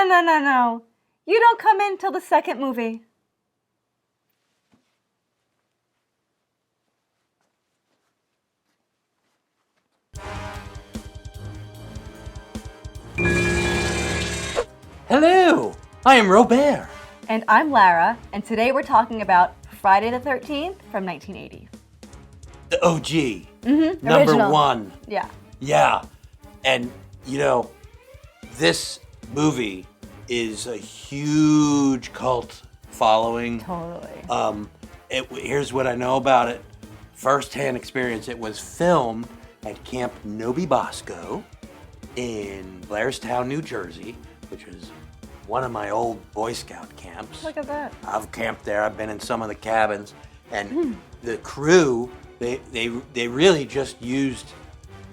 No. You don't come in till the second movie. Hello, I am Robert. And I'm Lara, and today we're talking about Friday the 13th from 1980. The OG. Original. Number one. Yeah. Yeah. And, this movie is a huge cult following. Totally. Here's what I know about it. First-hand experience. It was filmed at Camp Nobi Bosco in Blairstown, New Jersey, which is one of my old Boy Scout camps. Look at that. I've camped there. I've been in some of the cabins, and the crew they really just used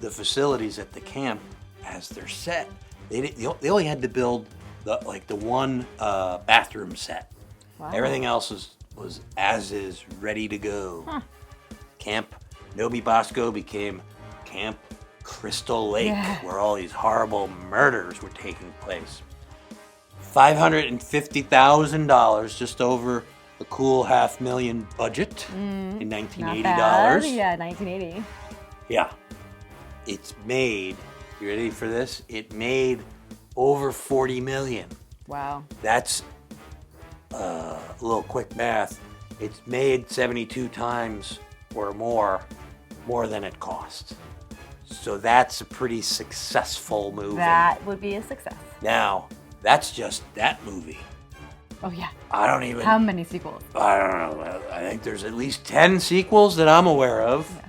the facilities at the camp as their set. They only had to build the one bathroom set. Wow. Everything else was as is, ready to go. Camp Nobi Bosco became Camp Crystal Lake, where all these horrible murders were taking place. $550,000, just over a cool $500,000 budget in $1980. Yeah, 1980. Yeah. It's made, you ready for this? It made over $40 million. Wow. That's a little quick math. It's made 72 times or more than it cost. So that's a pretty successful movie. That would be a success. Now, that's just that movie. Oh, yeah. I don't even... How many sequels? I don't know. I think there's at least 10 sequels that I'm aware of. Yeah.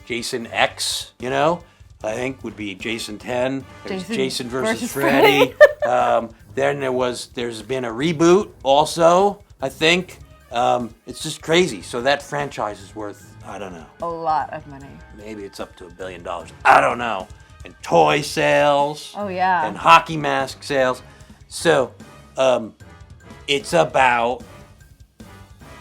Jason X, I think would be Jason 10. There's Jason versus Freddy. Then there's been a reboot also, I think. It's just crazy. So that franchise is worth, I don't know. A lot of money. Maybe it's up to $1 billion. I don't know. And toy sales. Oh, yeah. And hockey mask sales. So, it's about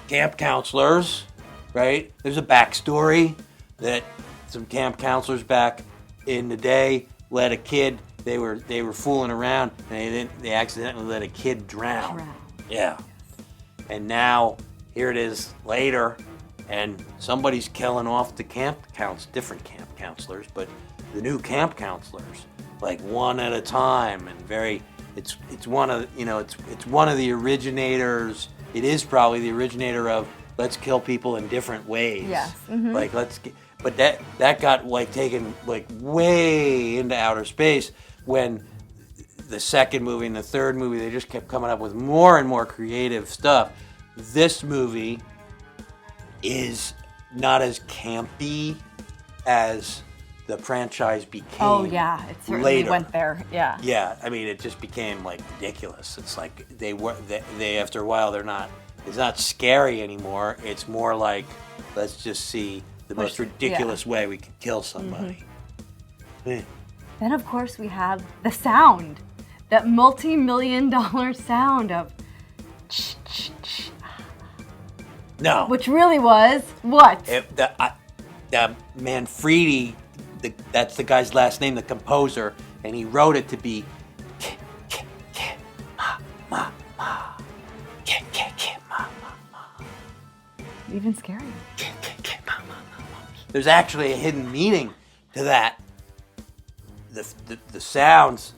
camp counselors, right? There's a backstory that some camp counselors back in the day let a kid. They were fooling around and they accidentally let a kid drown. Yeah. And now here it is later, and somebody's killing off the different camp counselors, but the new camp counselors, like one at a time, and it's one of it's one of the originators. It is probably the originator of let's kill people in different ways. Yes. Mm-hmm. But that got taken way into outer space when the second movie and the third movie, they just kept coming up with more and more creative stuff. This movie is not as campy as the franchise became. Oh yeah, it certainly later. Went there. Yeah. Yeah, I mean, it just became ridiculous. It's like they after a while it's not scary anymore. It's more like, let's just see the most ridiculous way we could kill somebody. Mm-hmm. Then of course we have the sound, that multi-million-dollar sound of no, which really was what? The Manfredi, that's the guy's last name, the composer, and he wrote it to be ma. Even scary. There's actually a hidden meaning to that. The sounds,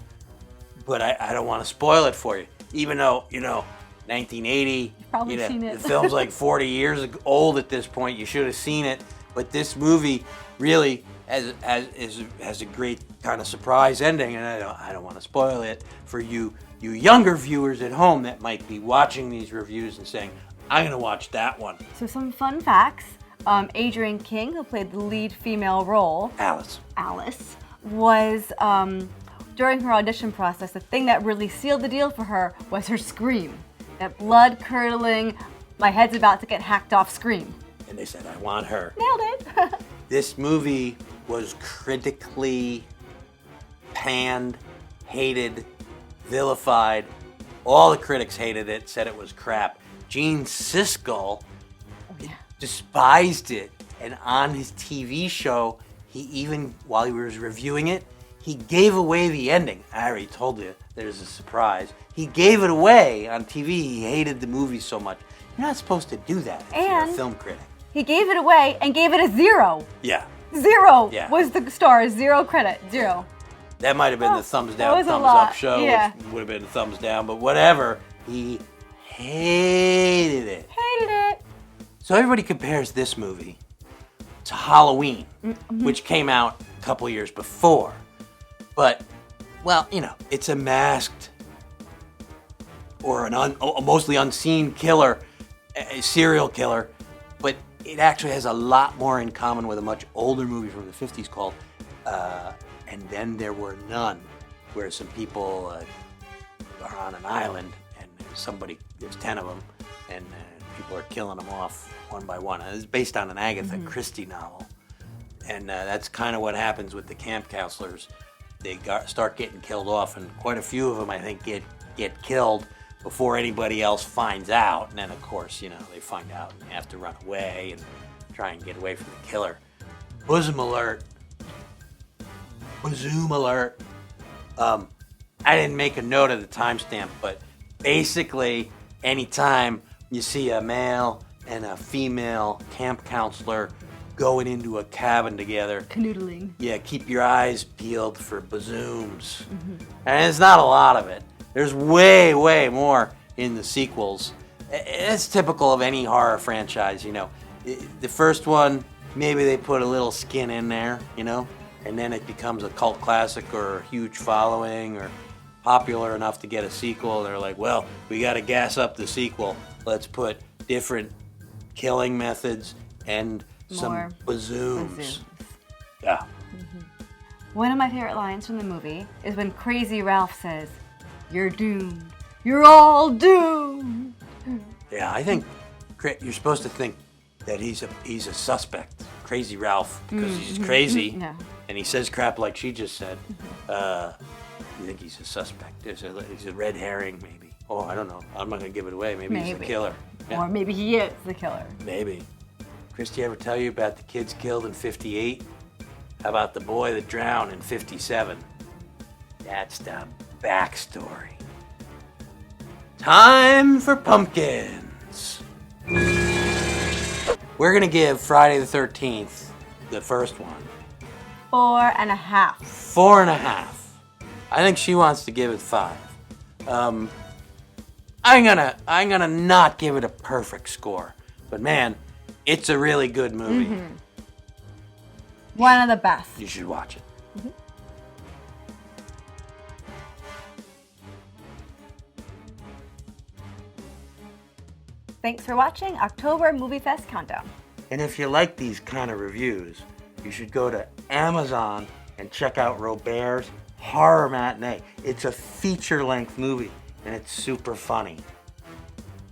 but I don't want to spoil it for you. Even though 1980, You've probably seen it. The film's like 40 years old at this point. You should have seen it. But this movie really has a great kind of surprise ending, and I don't want to spoil it for you younger viewers at home that might be watching these reviews and saying, I'm going to watch that one. So some fun facts. Adrienne King, who played the lead female role, Alice, was, during her audition process, the thing that really sealed the deal for her was her scream. That blood-curdling, my head's about to get hacked off scream. And they said, I want her. Nailed it. This movie was critically panned, hated, vilified. All the critics hated it, said it was crap. Gene Siskel despised it. And on his TV show, he even, while he was reviewing it, he gave away the ending. I already told you there's a surprise. He gave it away on TV. He hated the movie so much. You're not supposed to do that if you're a film critic. He gave it away and gave it a 0. Yeah. 0 Yeah. was the star. 0 credit. 0. That might have been the thumbs down, was a thumbs lot. up show, Yeah. which would have been thumbs down, but whatever. He hated it. Hated it. So everybody compares this movie to Halloween, which came out a couple years before. But, well, you know, it's a masked or a mostly unseen killer, a serial killer, but it actually has a lot more in common with a much older movie from the 50s called And Then There Were None, where some people are on an island and there's 10 of them, and people are killing them off one by one. It's based on an Agatha Christie novel. And that's kind of what happens with the camp counselors. They start getting killed off, and quite a few of them, I think, get killed before anybody else finds out. And then, of course, you know, they find out and have to run away and try and get away from the killer. Bosom alert. Bosom alert. I didn't make a note of the timestamp, but basically, anytime you see a male and a female camp counselor going into a cabin together, Canoodling. yeah, keep your eyes peeled for basooms. And it's not a lot of it. There's way, way more in the sequels. It's typical of any horror franchise, you know. The first one, maybe they put a little skin in there, you know, and then it becomes a cult classic or a huge following or popular enough to get a sequel. They're like, well, we got to gas up the sequel. Let's put different killing methods and some basooms. Yeah. One of my favorite lines from the movie is when Crazy Ralph says, "You're doomed. You're all doomed." Yeah, I think you're supposed to think that he's a suspect, Crazy Ralph, because he's crazy, and he says crap like she just said. You think he's a suspect? He's a red herring, maybe. Oh, I don't know. I'm not gonna give it away. Maybe he's the killer. Yeah. Or maybe he is the killer. Maybe. Christy ever tell you about the kids killed in 58? How about the boy that drowned in 57? That's the backstory. Time for pumpkins. We're gonna give Friday the 13th, the first one, 4.5. 4.5. I think she wants to give it 5. I'm gonna not give it a perfect score, but man, it's a really good movie. One of the best. You should watch it. Thanks for watching October Moviefest Countdown. And if you like these kind of reviews, you should go to Amazon and check out Robert's Horror Matinee. It's a feature-length movie, and it's super funny.